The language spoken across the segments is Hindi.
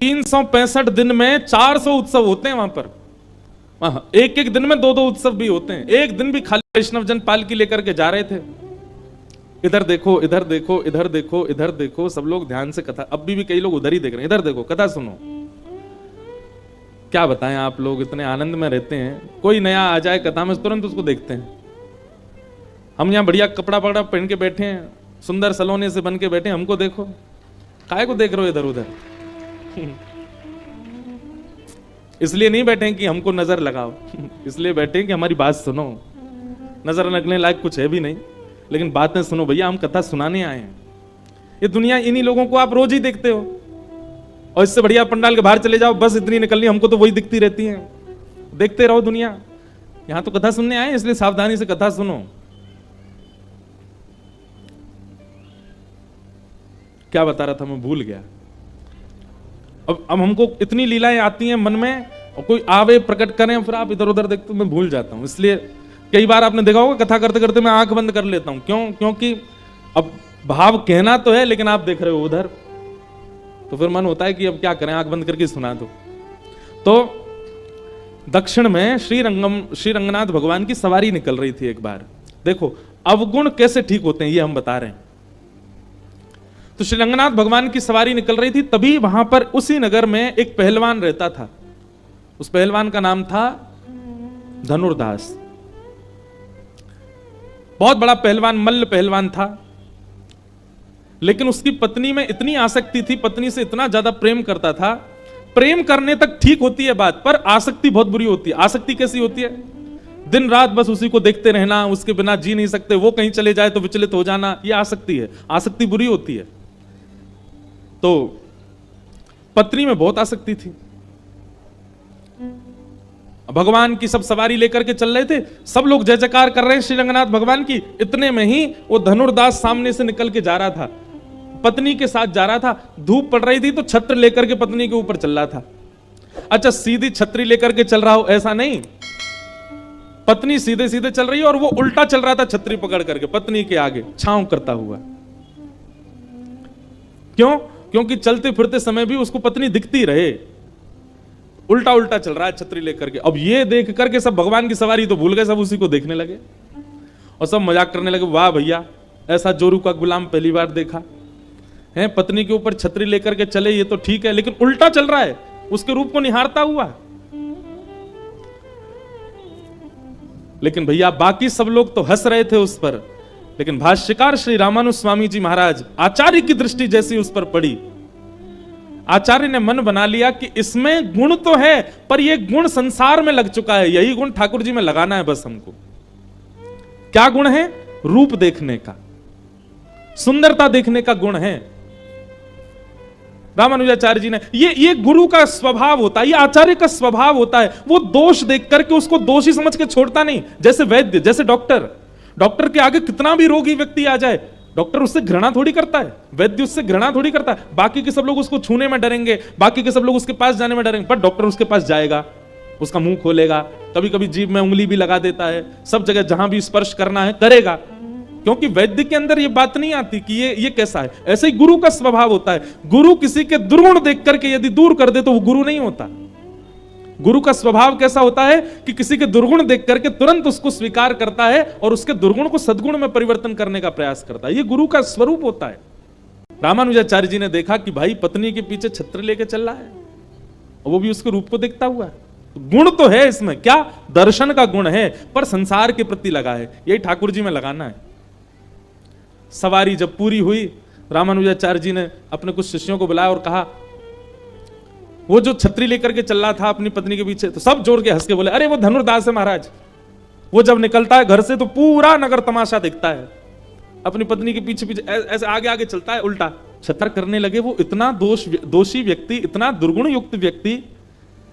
365 दिन में 400 उत्सव होते हैं वहां पर। एक एक दिन में 2-2 उत्सव भी होते हैं। एक दिन भी खाली वैष्णव जन पालकी लेकर के जा रहे थे। इधर देखो, इधर देखो, इधर देखो, इधर देखो, सब लोग ध्यान से कथा, अब भी कई लोग उधर ही देख रहे हैं। इधर देखो, कथा सुनो। क्या बताएं, आप लोग इतने आनंद में रहते हैं, कोई नया आ जाए कथा में तुरंत उसको देखते हैं। हम यहाँ बढ़िया कपड़ा पकड़ा पहन के बैठे हैं, सुंदर सलोने से बन के बैठे हैं, हमको देखो, काहे को देख रहे हो इधर उधर? इसलिए नहीं बैठे कि हमको नजर लगाओ, इसलिए बैठे कि हमारी बात सुनो। नजर लगने लायक कुछ है भी नहीं, लेकिन बातें सुनो भैया, हम कथा सुनाने आए हैं। ये दुनिया, इन्हीं लोगों को आप रोज ही देखते हो, और इससे बढ़िया पंडाल के बाहर चले जाओ, बस इतनी निकलनी, हमको तो वही दिखती रहती है। देखते रहो दुनिया, यहां तो कथा सुनने आए, इसलिए सावधानी से कथा सुनो। क्या बता रहा था मैं, भूल गया। अब हमको इतनी लीलाएं आती हैं मन में, और कोई आवे प्रकट करें, फिर आप इधर उधर देखते हो, मैं भूल जाता हूं। इसलिए कई बार आपने देखा होगा कथा करते करते मैं आंख बंद कर लेता हूं। क्यों? क्योंकि अब भाव कहना तो है, लेकिन आप देख रहे हो उधर, तो फिर मन होता है कि अब क्या करें, आंख बंद करके सुना दो। तो दक्षिण में श्री रंगनाथ भगवान की सवारी निकल रही थी एक बार। देखो अवगुण कैसे ठीक होते हैं, ये हम बता रहे हैं। तो श्री रंगनाथ भगवान की सवारी निकल रही थी, तभी वहां पर उसी नगर में एक पहलवान रहता था। उस पहलवान का नाम था धनुर्दास। बहुत बड़ा पहलवान, मल्ल पहलवान था। लेकिन उसकी पत्नी में इतनी आसक्ति थी, पत्नी से इतना ज्यादा प्रेम करता था। प्रेम करने तक ठीक होती है बात, पर आसक्ति बहुत बुरी होती है। आसक्ति कैसी होती है? दिन रात बस उसी को देखते रहना, उसके बिना जी नहीं सकते, वो कहीं चले जाए तो विचलित हो जाना, ये आसक्ति है। आसक्ति बुरी होती है। तो पत्नी में बहुत आसक्ति थी। भगवान की सब सवारी लेकर के चल रहे थे, सब लोग जय जयकार कर रहे हैं श्री रंगनाथ भगवान की। इतने में ही वो धनुर्दास सामने से निकल के जा रहा था, पत्नी के साथ जा रहा था। धूप पड़ रही थी तो छत्र लेकर के पत्नी के ऊपर चल रहा था। अच्छा, सीधी छतरी लेकर के चल रहा हो ऐसा नहीं, पत्नी सीधे सीधे चल रही है और वो उल्टा चल रहा था, छतरी पकड़ करके पत्नी के आगे छांव करता हुआ। क्यों? क्योंकि चलते फिरते समय भी उसको पत्नी दिखती रहे। उल्टा उल्टा चल रहा है छतरी लेकर के। अब ये देख करके सब भगवान की सवारी तो भूल गए, सब उसी को देखने लगे और सब मजाक करने लगे। वाह भैया, ऐसा जोरू का गुलाम पहली बार देखा है, पत्नी के ऊपर छतरी लेकर के चले, ये तो ठीक है, लेकिन उल्टा चल रहा है, उसके रूप को निहारता हुआ। लेकिन भैया बाकी सब लोग तो हंस रहे थे उस पर, लेकिन भाष्यकार श्री रामानुज स्वामी जी महाराज, आचार्य की दृष्टि जैसी उस पर पड़ी, आचार्य ने मन बना लिया कि इसमें गुण तो है, पर यह गुण संसार में लग चुका है, यही गुण ठाकुर जी में लगाना है बस हमको। क्या गुण है? रूप देखने का, सुंदरता देखने का गुण है। रामानुजाचार्य जी ने, ये गुरु का स्वभाव होता है, ये आचार्य का स्वभाव होता है। वो दोष देख करके उसको दोषी समझ के छोड़ता नहीं। जैसे वैद्य, जैसे डॉक्टर के आगे कितना भी रोगी व्यक्ति आ जाए, डॉक्टर उससे घृणा थोड़ी करता है, वैद्य उससे घृणा थोड़ी करता है। बाकी के सब लोग उसको छूने में डरेंगे, बाकी के सब लोग उसके पास जाने में डरेंगे, पर डॉक्टर उसके पास जाएगा, उसका मुंह खोलेगा, कभी कभी जीभ में उंगली भी लगा देता है, सब जगह जहां भी स्पर्श करना है करेगा, क्योंकि वैद्य के अंदर ये बात नहीं आती कि ये कैसा है। ऐसे ही गुरु का स्वभाव होता है। गुरु किसी के दुर्गुण देख करके यदि दूर कर दे तो वो गुरु नहीं होता। गुरु का स्वभाव कैसा होता है कि किसी के दुर्गुण देख करके तुरंत उसको स्वीकार करता है और उसके दुर्गुण को सद्गुण में परिवर्तन करने का प्रयास करता है। ये गुरु का स्वरूप होता है। रामानुजाचार्य जी ने देखा कि भाई पत्नी के पीछे छत्र लेके चल रहा है, और वो भी उसके रूप को देखता हुआ है। गुण तो है इसमें, क्या? दर्शन का गुण है, पर संसार के प्रति लगा है। यही ठाकुर जी में लगाना है। सवारी जब पूरी हुई, रामानुजाचार्य जी ने अपने कुछ शिष्यों को बुलाया और कहा, वो जो छतरी लेकर के चल रहा था अपनी पत्नी के पीछे, तो सब जोर के हंस के बोले, अरे वो धनुर्दास है महाराज, वो जब निकलता है घर से तो पूरा नगर तमाशा दिखता है, अपनी पत्नी के पीछे पीछे ऐसे आगे आगे चलता है, उल्टा छतर करने लगे। वो इतना दोषी व्यक्ति, इतना दुर्गुण युक्त व्यक्ति,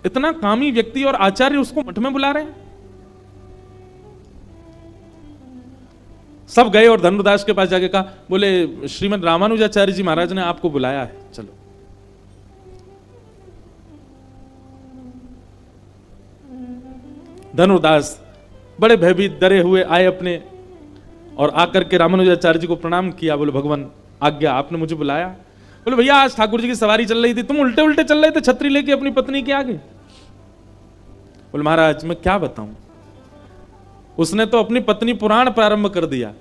इतना कामी व्यक्ति, और आचार्य उसको मठ में बुला रहे हैं। सब गए और धनुर्दास के पास जाके कहा, बोले श्रीमद रामानुजाचार्य जी महाराज ने आपको बुलाया है, चलो। धनुर्दास बड़े भयभीत डरे हुए आए अपने, और आकर के रामानुजाचार्य जी को प्रणाम किया। बोले भगवान आज्ञा, आपने मुझे बुलाया। बोले भैया आज ठाकुर जी की सवारी चल रही थी, तुम उल्टे उल्टे चल रहे थे छतरी लेके अपनी पत्नी के आगे। बोले महाराज मैं क्या बताऊं, उसने तो अपनी पत्नी पुराण प्रारंभ कर दिया।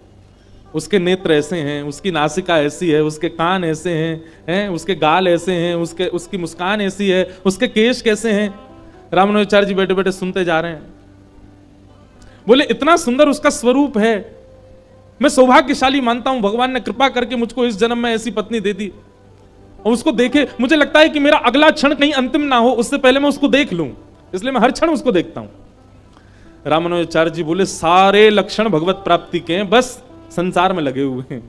उसके नेत्र ऐसे हैं, उसकी नासिका ऐसी है, उसके कान ऐसे हैं, उसके गाल ऐसे हैं, उसकी मुस्कान ऐसी है, उसके केश कैसे हैं। रामानुजाचार्य जी बैठे बैठे सुनते जा रहे हैं। बोले इतना सुंदर उसका स्वरूप है, मैं सौभाग्यशाली मानता हूं, भगवान ने कृपा करके मुझको इस जन्म में ऐसी पत्नी दे दी। और उसको देखे मुझे लगता है कि मेरा अगला क्षण कहीं अंतिम ना हो, उससे पहले मैं उसको देख लूं, इसलिए मैं हर क्षण उसको देखता हूं। रामानुजाचार्य जी बोले सारे लक्षण भगवत प्राप्ति के हैं, बस संसार में लगे हुए हैं।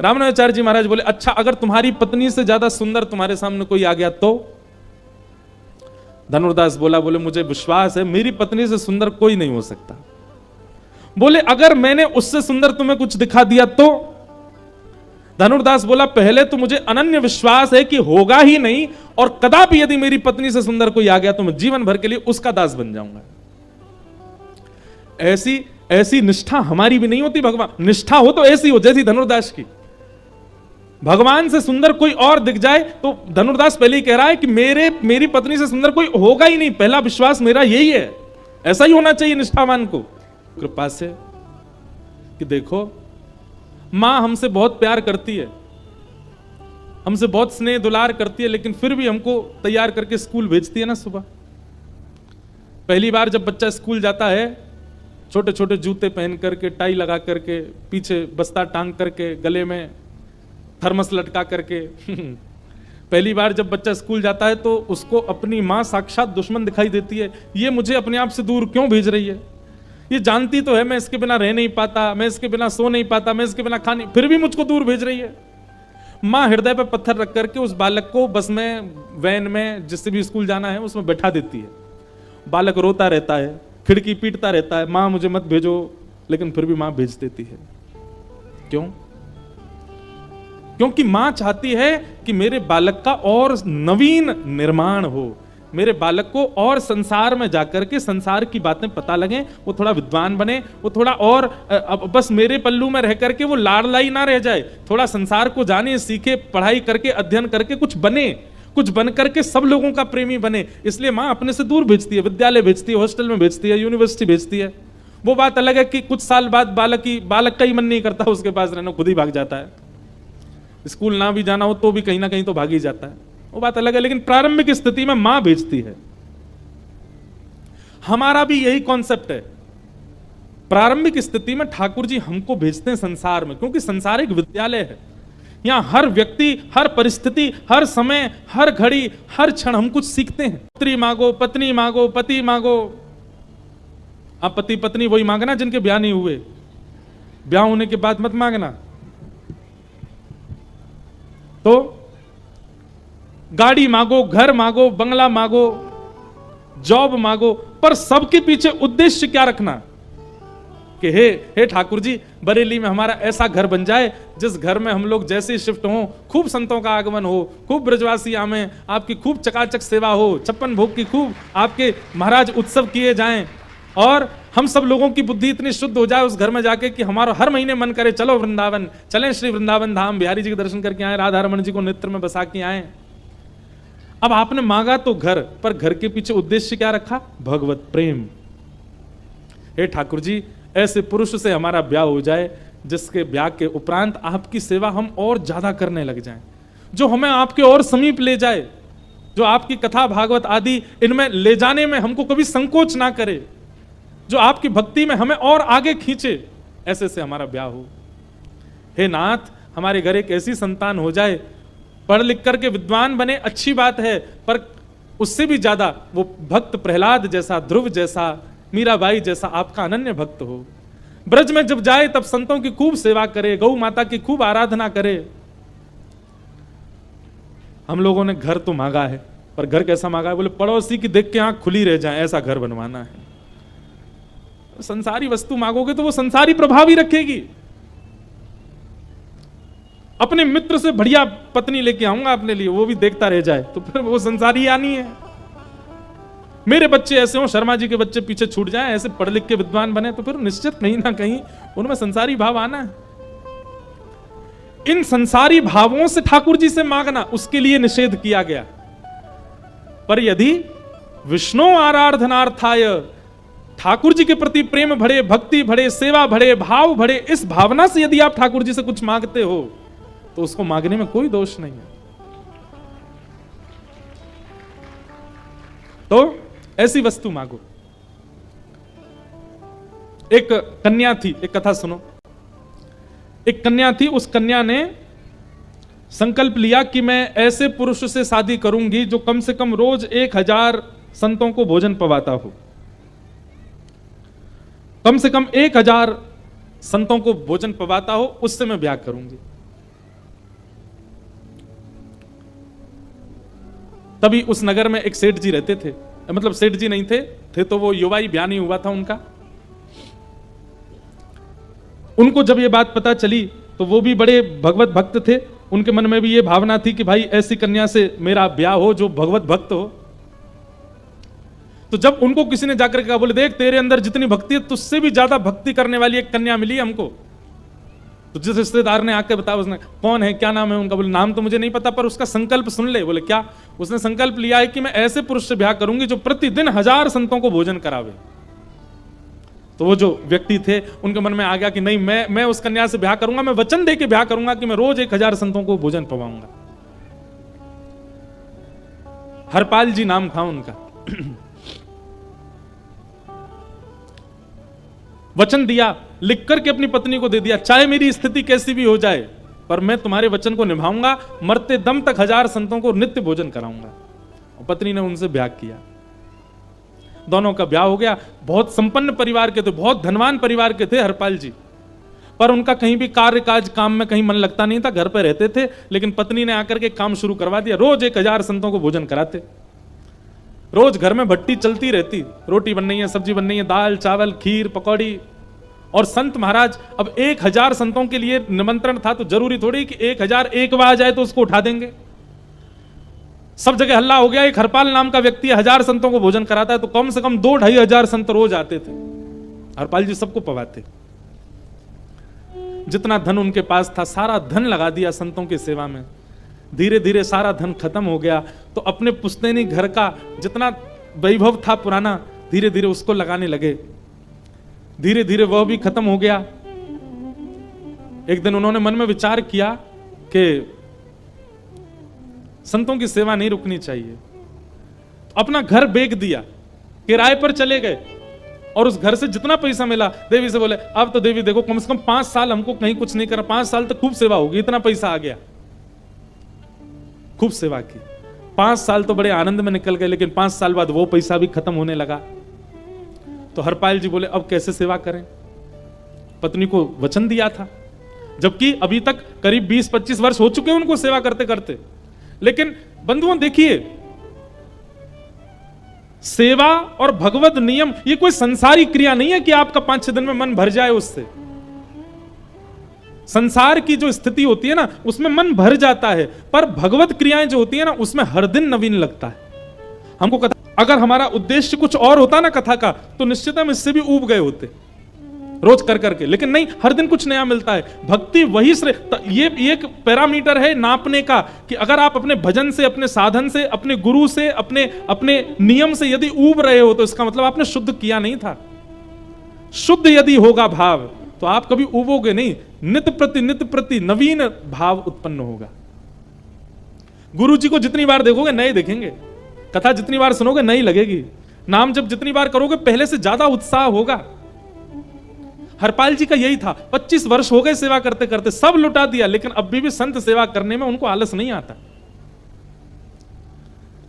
रामानुजाचार्य जी महाराज बोले अच्छा अगर तुम्हारी पत्नी से ज्यादा सुंदर तुम्हारे सामने कोई आ गया तो? धनुर्दास बोले मुझे विश्वास है मेरी पत्नी से सुंदर कोई नहीं हो सकता। बोले अगर मैंने उससे सुंदर तुम्हें कुछ दिखा दिया तो? धनुर्दास बोला पहले तो मुझे अनन्य विश्वास है कि होगा ही नहीं, और कदापि यदि मेरी पत्नी से सुंदर कोई आ गया तो मैं जीवन भर के लिए उसका दास बन जाऊंगा। ऐसी निष्ठा हमारी भी नहीं होती। भगवान निष्ठा हो तो ऐसी हो जैसी धनुर्दास की। भगवान से सुंदर कोई और दिख जाए तो धनुर्दास पहले ही कह रहा है कि मेरी पत्नी से सुंदर कोई होगा ही नहीं, पहला विश्वास मेरा यही है। ऐसा ही होना चाहिए निष्ठावान को कृपा से कि देखो मां हमसे बहुत प्यार करती है, हमसे बहुत स्नेह दुलार करती है, लेकिन फिर भी हमको तैयार करके स्कूल भेजती है ना। सुबह पहली बार जब बच्चा स्कूल जाता है, छोटे छोटे जूते पहन करके, टाई लगा करके, पीछे बस्ता टांग करके, गले में थर्मस लटका करके पहली बार जब बच्चा स्कूल जाता है तो उसको अपनी मां साक्षात दुश्मन दिखाई देती है। ये मुझे अपने आप से दूर क्यों भेज रही है, ये जानती तो है मैं इसके बिना रह नहीं पाता, मैं इसके बिना सो नहीं पाता, मैं इसके बिना खाने, फिर भी मुझको दूर भेज रही है। मां हृदय पर पत्थर रख करके उस बालक को बस में, वैन में, जिससे भी स्कूल जाना है उसमें बैठा देती है। बालक रोता रहता है, खिड़की पीटता रहता है, मां मुझे मत भेजो, लेकिन फिर भी मां भेज देती है। क्यों? क्योंकि मां चाहती है कि मेरे बालक का और नवीन निर्माण हो, मेरे बालक को और संसार में जाकर के संसार की बातें पता लगे, वो थोड़ा विद्वान बने, वो थोड़ा और बस मेरे पल्लू में रह करके वो लाडलाई ना रह जाए, थोड़ा संसार को जाने, सीखे, पढ़ाई करके, अध्ययन करके कुछ बने, कुछ बन करके सब लोगों का प्रेमी बने। इसलिए मां अपने से दूर भेजती है, विद्यालय भेजती है, हॉस्टल में भेजती है, यूनिवर्सिटी भेजती है। वो बात अलग है कि कुछ साल बाद बालक का ही मन नहीं करता उसके पास रहना, खुद ही भाग जाता है। स्कूल ना भी जाना हो तो भी कहीं ना कहीं तो भाग ही जाता है, वो बात अलग है। लेकिन प्रारंभिक स्थिति में मां भेजती है। हमारा भी यही कॉन्सेप्ट है। प्रारंभिक स्थिति में ठाकुर जी हमको भेजते हैं संसार में, क्योंकि संसार एक विद्यालय है। यहां हर व्यक्ति, हर परिस्थिति, हर समय, हर घड़ी, हर क्षण हम कुछ सीखते हैं। पुत्री मांगो, पत्नी मांगो, पति मांगो। अब पति पत्नी वही मांगना जिनके ब्याह नहीं हुए, ब्याह होने के बाद मत मांगना। तो गाड़ी मांगो, घर मांगो, बंगला मांगो, जॉब मांगो, पर सबके पीछे उद्देश्य क्या रखना कि हे ठाकुर जी, बरेली में हमारा ऐसा घर बन जाए जिस घर में हम लोग जैसे शिफ्ट हो, खूब संतों का आगमन हो, खूब ब्रजवासी आमें, आपकी खूब चकाचक सेवा हो, 56 भोग की खूब आपके महाराज उत्सव किए जाएं, और हम सब लोगों की बुद्धि इतनी शुद्ध हो जाए उस घर में जाके कि हमारा हर महीने मन करे चलो वृंदावन, चलें श्री वृंदावन धाम, बिहारी जी के दर्शन करके आए, राधा रमन जी को नेत्र में बसा के आए। अब आपने मांगा तो घर, पर घर के पीछे उद्देश्य क्या रखा? भगवत प्रेम। हे ठाकुर जी, ऐसे पुरुष से हमारा ब्याह हो जाए जिसके ब्याह के उपरांत आपकी सेवा हम और ज्यादा करने लग जाएं, जो हमें आपके और समीप ले जाए, जो आपकी कथा भागवत आदि इनमें ले जाने में हमको कभी संकोच ना करे, जो आपकी भक्ति में हमें और आगे खींचे, ऐसे से हमारा ब्याह हो। हे नाथ, हमारे घर एक ऐसी संतान हो जाए, पढ़ लिख करके विद्वान बने, अच्छी बात है, पर उससे भी ज्यादा वो भक्त प्रहलाद जैसा, ध्रुव जैसा, मीराबाई जैसा आपका अनन्य भक्त हो। ब्रज में जब जाए तब संतों की खूब सेवा करे, गौ माता की खूब आराधना करे। हम लोगों ने घर तो मांगा है, पर घर कैसा मांगा है? बोले पड़ोसी की देख के आंख खुली रह जाए ऐसा घर बनवाना है। संसारी वस्तु मांगोगे तो वो संसारी प्रभाव ही रखेगी। अपने मित्र से बढ़िया पत्नी लेके आऊंगा अपने लिए, वो भी देखता रह जाए, तो फिर वो संसारी आनी है। मेरे बच्चे ऐसे हो, शर्मा जी के बच्चे पीछे छूट जाएं, ऐसे पढ़ लिख के विद्वान बने, तो फिर निश्चित कहीं ना कहीं उनमें संसारी भाव आना है। इन संसारी भावों से ठाकुर जी से मांगना, उसके लिए निषेध किया गया। पर यदि विष्णु आराधनार्थाय, ठाकुर जी के प्रति प्रेम बढ़े, भक्ति बढ़े, सेवा बढ़े, भाव बढ़े, इस भावना से यदि आप ठाकुर जी से कुछ मांगते हो तो उसको मांगने में कोई दोष नहीं है। तो ऐसी वस्तु मांगो। एक कन्या थी, एक कथा सुनो। एक कन्या थी, उस कन्या ने संकल्प लिया कि मैं ऐसे पुरुष से शादी करूंगी जो कम से कम रोज 1000 संतों को भोजन पवाता हो। कम से कम 1000 संतों को भोजन पवाता हो, उससे मैं ब्याह करूंगी। तभी उस नगर में एक सेठ जी रहते थे, मतलब सेठ जी नहीं थे तो वो युवा ही ब्याह नहीं हुआ था उनका। उनको जब ये बात पता चली तो वो भी बड़े भगवत भक्त थे, उनके मन में भी ये भावना थी कि भाई ऐसी कन्या से मेरा ब्याह हो जो भगवत भक्त हो। तो जब उनको किसी ने जाकर कहा, बोले देख तेरे अंदर जितनी भक्ति है तुझसे भी ज्यादा भक्ति करने वाली एक कन्या मिली हमको। तो जिस रिश्तेदार ने आके बताया, उसने कौन है, क्या नाम है उनका? बोले नाम तो मुझे नहीं पता पर उसका संकल्प सुन ले। बोले क्या? उसने संकल्प लिया है कि मैं ऐसे पुरुष से ब्याह करूंगी जो प्रतिदिन 1000 संतों को भोजन करावे। तो वो जो व्यक्ति थे उनके मन में आ गया कि नहीं, मैं उस कन्या से ब्याह करूंगा, मैं वचन दे के ब्याह करूंगा कि मैं रोज 1000 संतों को भोजन पवाऊंगा। हरपाल जी नाम था उनका। वचन दिया, लिख करके अपनी पत्नी को दे दिया, चाहे मेरी स्थिति कैसी भी हो जाए पर मैं तुम्हारे वचन को निभाऊंगा, मरते दम तक 1000 संतों को नित्य भोजन कराऊंगा। और पत्नी ने उनसे ब्याह किया, दोनों का ब्याह हो गया। बहुत संपन्न परिवार के थे, बहुत धनवान परिवार के थे हरपाल जी, पर उनका कहीं भी कार्य काज काम में कहीं मन लगता नहीं था, घर पे रहते थे। लेकिन पत्नी ने आकर के काम शुरू करवा दिया, रोज 1000 संतों को भोजन कराते। रोज घर में भट्टी चलती रहती, रोटी बन रही है, सब्जी बन रही है, दाल चावल खीर पकौड़ी। और संत महाराज, अब 1000 संतों के लिए निमंत्रण था तो जरूरी थोड़ी कि 1000 एक बार आ जाए तो उसको उठा देंगे। सब जगह हल्ला हो गया, एक हरपाल नाम का व्यक्ति 1000 संतों को भोजन कराता है, तो कम से कम 2-2,500 संत रोज आते थे। हरपाल जी सबको पवाते, जितना धन उनके पास था सारा धन लगा दिया संतों की सेवा में। धीरे धीरे सारा धन खत्म हो गया तो अपने पुश्तैनी घर का जितना वैभव था पुराना, धीरे धीरे उसको लगाने लगे। धीरे धीरे वह भी खत्म हो गया। एक दिन उन्होंने मन में विचार किया कि संतों की सेवा नहीं रुकनी चाहिए। अपना घर बेच दिया, किराए पर चले गए और उस घर से जितना पैसा मिला देवी से बोले, अब तो देवी देखो कम से कम 5 साल हमको कहीं कुछ नहीं करा, 5 साल तक खूब सेवा होगी, इतना पैसा आ गया। खूब सेवा की, 5 साल तो बड़े आनंद में निकल गए, लेकिन 5 साल बाद वो पैसा भी खत्म होने लगा। तो हरपाल जी बोले अब कैसे सेवा करें? पत्नी को वचन दिया था, जबकि अभी तक करीब 20-25 वर्ष हो चुके हैं उनको सेवा करते करते। लेकिन बंधुओं देखिए, सेवा और भगवत नियम ये कोई संसारी क्रिया नहीं है कि आपका 5-6 दिन में मन भर जाए उससे। संसार की जो स्थिति होती है ना उसमें मन भर जाता है, पर भगवत क्रियाएं जो होती है ना उसमें हर दिन नवीन लगता है हमको। कथा अगर हमारा उद्देश्य कुछ और होता ना कथा का, तो निश्चित हम इससे भी ऊब गए होते रोज कर करके। लेकिन नहीं, हर दिन कुछ नया मिलता है। भक्ति वही ये एक पैरामीटर है नापने का कि अगर आप अपने भजन से, अपने साधन से, अपने गुरु से, अपने नियम से यदि ऊब रहे हो तो इसका मतलब आपने शुद्ध किया नहीं था। शुद्ध यदि होगा भाव तो आप कभी ऊबोगे नहीं, नित्य प्रति नवीन भाव उत्पन्न होगा। गुरु जी को जितनी बार देखोगे नए देखेंगे, कथा जितनी बार सुनोगे नई लगेगी, नाम जब जितनी बार करोगे पहले से ज्यादा उत्साह होगा। हरपाल जी का यही था, 25 वर्ष हो गए सेवा करते करते, सब लुटा दिया, लेकिन अभी भी संत सेवा करने में उनको आलस नहीं आता।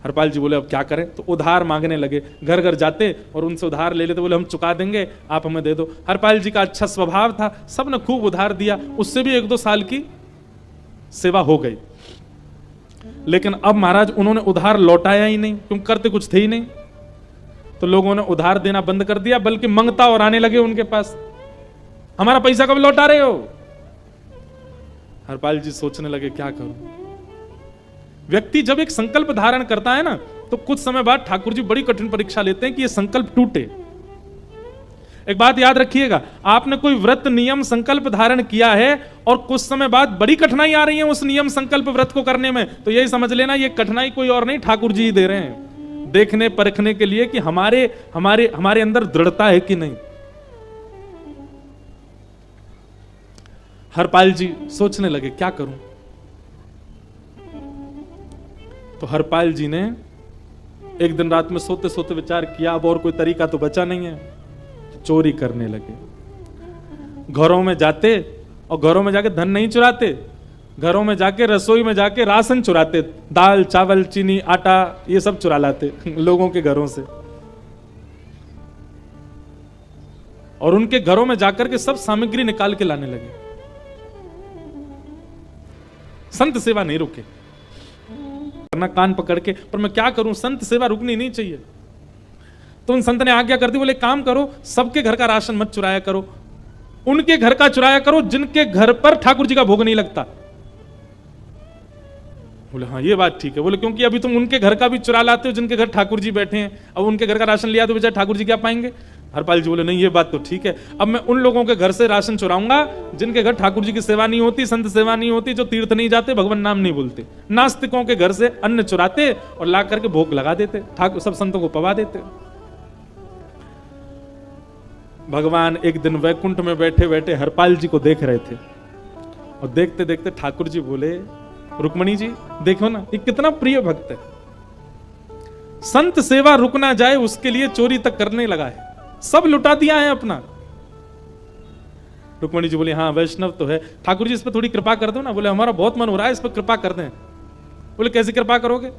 हरपाल जी बोले अब क्या करें, तो उधार मांगने लगे, घर घर जाते और उनसे उधार ले लेते, बोले हम चुका देंगे, आप हमें दे दो। हरपाल जी का अच्छा स्वभाव था, सबने खूब उधार दिया, उससे भी 1-2 साल की सेवा हो गई। लेकिन अब महाराज उन्होंने उधार लौटाया ही नहीं, क्योंकि करते कुछ थे ही नहीं। तो लोगों ने उधार देना बंद कर दिया, बल्कि मंगता और आने लगे उनके पास, हमारा पैसा कब लौटा रहे हो? हरपाल जी सोचने लगे क्या करूं। व्यक्ति जब एक संकल्प धारण करता है ना, तो कुछ समय बाद ठाकुर जी बड़ी कठिन परीक्षा लेते हैं कि यह संकल्प टूटे। एक बात याद रखिएगा, आपने कोई व्रत नियम संकल्प धारण किया है और कुछ समय बाद बड़ी कठिनाई आ रही है उस नियम संकल्प व्रत को करने में, तो यही समझ लेना ये कठिनाई कोई और नहीं, ठाकुर जी ही दे रहे हैं, देखने परखने के लिए कि हमारे हमारे हमारे अंदर दृढ़ता है कि नहीं। हरपाल जी सोचने लगे क्या करूं, तो हरपाल जी ने एक दिन रात में सोते सोते विचार किया, अब और कोई तरीका तो बचा नहीं है, तो चोरी करने लगे। घरों में जाते और घरों में जाके धन नहीं चुराते, घरों में जाके रसोई में जाके राशन चुराते, दाल चावल चीनी आटा ये सब चुरा लाते लोगों के घरों से, और उनके घरों में जाकर के सब सामग्री निकाल के लाने लगे। संत सेवा नहीं रुके, करना कान पकड़ के, पर मैं क्या करूं, संत सेवा रुकनी नहीं चाहिए। तो उन संत ने आज्ञा कर दी, बोले काम करो, सबके घर का राशन मत चुराया करो, उनके घर का चुराया करो जिनके घर पर ठाकुर जी का भोग नहीं लगता। बोले हाँ ये बात ठीक है। बोले क्योंकि अभी तुम उनके घर का भी चुरा लाते हो जिनके घर ठाकुर जी बैठे हैं, अब उनके घर का राशन लिया तो बेचारे ठाकुर जी क्या पाएंगे। हरपाल जी बोले नहीं ये बात तो ठीक है, अब मैं उन लोगों के घर से राशन चुराऊंगा जिनके घर ठाकुर जी की सेवा नहीं होती, संत सेवा नहीं होती, जो तीर्थ नहीं जाते, भगवान नाम नहीं बोलते। नास्तिकों के घर से अन्न चुराते और ला करके भोग लगा देते, ठाकुर सब संतों को पवा देते। भगवान एक दिन वैकुंठ में बैठे बैठे हरपाल जी को देख रहे थे, और देखते देखते ठाकुर जी बोले रुक्मणी जी देखो ना ये कितना प्रिय भक्त है, संत सेवा रुक ना जाए उसके लिए चोरी तक करने लगा है, सब लुटा दिया है अपना। रुक्मणी जी बोले हाँ वैष्णव तो है, ठाकुर जी इस पर थोड़ी कृपा कर दो ना। बोले हमारा बहुत मन हो रहा है इस पर कृपा कर दें। बोले कैसी कृपा करोगे।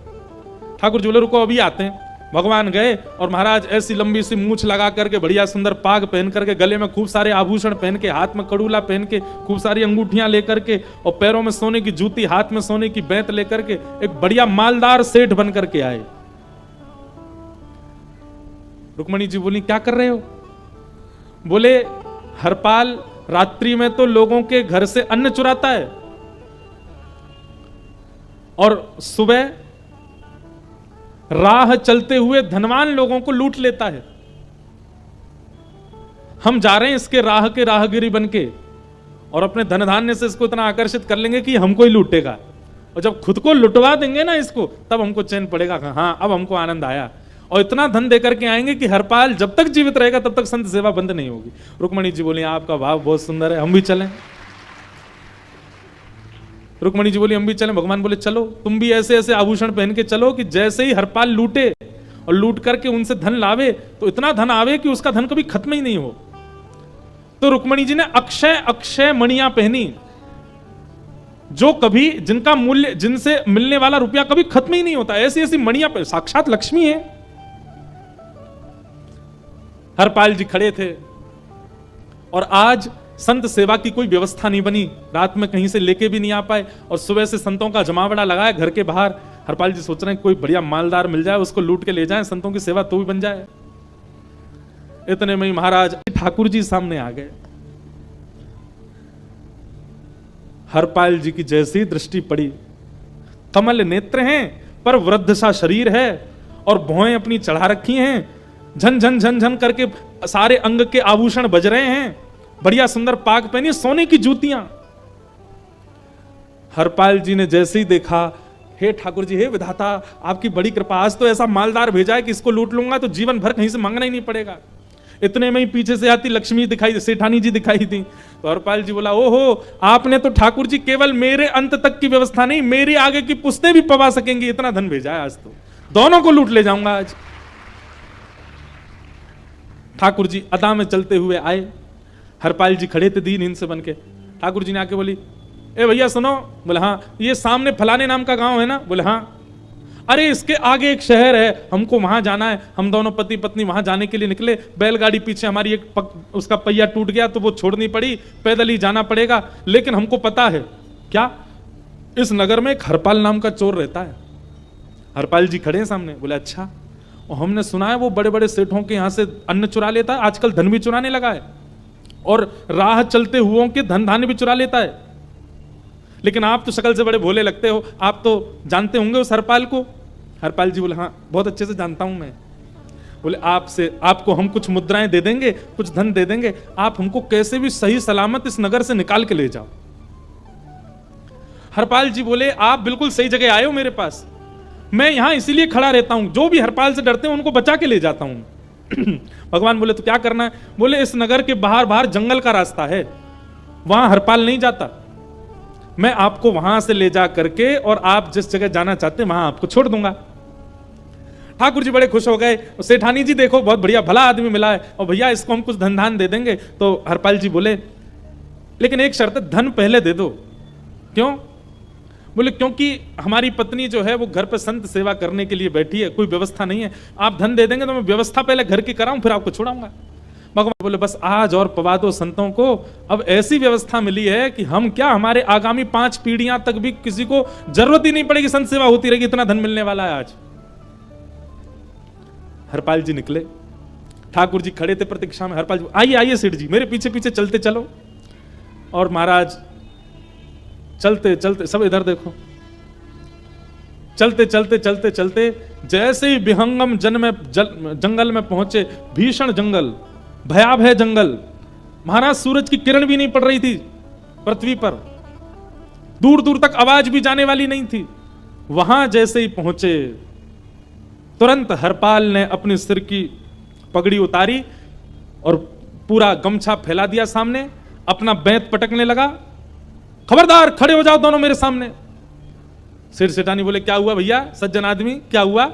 ठाकुर जी बोले रुको अभी आते हैं। भगवान गए और महाराज ऐसी लंबी सी मूछ लगा करके, बढ़िया सुंदर पाग पहन करके, गले में खूब सारे आभूषण पहन के, हाथ में कड़ूला पहन के, खूब सारी अंगूठियां लेकर के, और पैरों में सोने की जूती, हाथ में सोने की बेंत लेकर के एक बढ़िया मालदार सेठ बन करके आए। रुक्मणी जी बोली क्या कर रहे हो। बोले हरपाल रात्रि में तो लोगों के घर से अन्न चुराता है और सुबह राह चलते हुए धनवान लोगों को लूट लेता है। हम जा रहे हैं इसके राह के राहगिरी बनके, और अपने धन धान्य से इसको इतना आकर्षित कर लेंगे कि हमको ही लूटेगा, और जब खुद को लुटवा देंगे ना इसको, तब हमको चैन पड़ेगा, हाँ अब हमको आनंद आया। और इतना धन देकर के आएंगे कि हरपाल जब तक जीवित रहेगा तब तक संत सेवा बंद नहीं होगी। रुक्मणी जी बोली आपका भाव बहुत सुंदर है, हम भी चलें। रुक्मणी जी बोली हम भी चलें। भगवान बोले चलो, तुम भी ऐसे ऐसे आभूषण पहन के चलो कि जैसे ही हरपाल लूटे और लूट करके उनसे धन लावे तो इतना धन आवे कि उसका धन कभी खत्म ही नहीं हो। तो रुक्मणी जी ने अक्षय अक्षय मणियां पहनी, जो कभी जिनका मूल्य, जिनसे मिलने वाला रुपया कभी खत्म ही नहीं होता, ऐसी ऐसी मणियां पहनी, साक्षात लक्ष्मी है। हरपाल जी खड़े थे, और आज संत सेवा की कोई व्यवस्था नहीं बनी, रात में कहीं से लेके भी नहीं आ पाए, और सुबह से संतों का जमावड़ा लगाया घर के बाहर। हरपाल जी सोच रहे हैं कोई बढ़िया मालदार मिल जाए, उसको लूट के ले जाएं, संतों की सेवा तो भी बन जाए। इतने में ही महाराज ठाकुर जी सामने आ गए। हरपाल जी की जैसी दृष्टि पड़ी, कमल नेत्र हैं पर वृद्ध सा शरीर है, और भौएं अपनी चढ़ा रखी हैं, झन झन झन झन करके सारे अंग के आभूषण बज रहे हैं, बढ़िया सुंदर पाग पहनी, सोने की जूतियां। हरपाल जी ने जैसे ही देखा, हे ठाकुर जी, हे विधाता, आपकी बड़ी कृपा, आज तो ऐसा मालदार भेजा है कि इसको लूट लूंगा तो जीवन भर कहीं से मांगना ही नहीं पड़ेगा। इतने में ही पीछे से आती लक्ष्मी दिखाई, सेठानी जी दिखाई दी। तो हरपाल जी बोला ओहो, आपने तो ठाकुर जी केवल मेरे अंत तक की व्यवस्था नहीं, मेरी आगे की पुश्तें भी पवा सकेंगी, इतना धन भेजा है, आज तो दोनों को लूट ले जाऊंगा आज। ठाकुर जी अदा में चलते हुए आए, हरपाल जी खड़े थे दीन से बन के। ठाकुर जी ने आके बोली ए भैया सुनो। बोले हाँ। ये सामने फलाने नाम का गांव है ना। बोले हाँ। अरे इसके आगे एक शहर है, हमको वहां जाना है। हम दोनों पति पत्नी वहां जाने के लिए निकले, बैलगाड़ी पीछे हमारी उसका पहिया टूट गया तो वो छोड़नी पड़ी, पैदल ही जाना पड़ेगा। लेकिन हमको पता है क्या, इस नगर में एक हरपाल नाम का चोर रहता है। हरपाल जी खड़े हैं सामने। बोले अच्छा। और हमने सुना है वो बड़े बड़े सेठों के यहां से अन्न चुरा लेता है, आजकल धन भी चुराने लगा है, और राह चलते हुओं के धन धान्य भी चुरा लेता है। लेकिन आप तो शक्ल से बड़े भोले लगते हो, आप तो जानते होंगे उस हरपाल को। हरपाल जी बोले हाँ बहुत अच्छे से जानता हूं मैं। बोले आपसे आपको हम कुछ मुद्राएं दे देंगे, कुछ धन दे देंगे, आप हमको कैसे भी सही सलामत इस नगर से निकाल के ले जाओ। हरपाल जी बोले आप बिल्कुल सही जगह आए हो मेरे पास, मैं यहां इसीलिए खड़ा रहता हूं, जो भी हरपाल से डरते हैं उनको बचा के ले जाता हूं। भगवान बोले तो क्या करना है? बोले इस नगर के बाहर बाहर जंगल का रास्ता है, वहां हरपाल नहीं जाता, मैं आपको वहां से ले जा करके और आप जिस जगह जाना चाहते हैं वहां आपको छोड़ दूंगा। ठाकुर जी बड़े खुश हो गए, सेठानी जी देखो बहुत बढ़िया भला आदमी मिला है, और भैया इसको हम कुछ धन धान दे देंगे। तो हरपाल जी बोले लेकिन एक शर्त है, धन पहले दे दो। क्यों? बोले क्योंकि हमारी पत्नी जो है वो घर पे संत सेवा करने के लिए बैठी है, कोई व्यवस्था नहीं है, आप धन दे देंगे तो मैं व्यवस्था पहले घर की कराऊं फिर आपको छोड़ाऊंगा। भगवान बोले बस आज और पवा दो संतों को, अब ऐसी व्यवस्था मिली है कि हम क्या हमारे आगामी 5 पीढ़ियां तक भी किसी को जरूरत ही नहीं पड़ेगी, संत सेवा होती रहेगी, इतना धन मिलने वाला है आज। हरपाल जी निकले, ठाकुर जी खड़े थे प्रतीक्षा में। हरपाल जी आइए आइए सेठ जी, मेरे पीछे पीछे चलते चलो। और महाराज चलते चलते, सब इधर देखो, चलते चलते चलते चलते जैसे ही विहंगम जंगल में पहुंचे, भीषण जंगल, भयावह जंगल, महाराज सूरज की किरण भी नहीं पड़ रही थी पृथ्वी पर, दूर दूर तक आवाज भी जाने वाली नहीं थी। वहां जैसे ही पहुंचे तुरंत हरपाल ने अपने सिर की पगड़ी उतारी और पूरा गमछा फैला दिया सामने, अपना बेंत पटकने लगा, खबरदार खड़े हो जाओ दोनों मेरे सामने। सेठ सेठानी बोले क्या हुआ भैया, सज्जन आदमी क्या हुआ?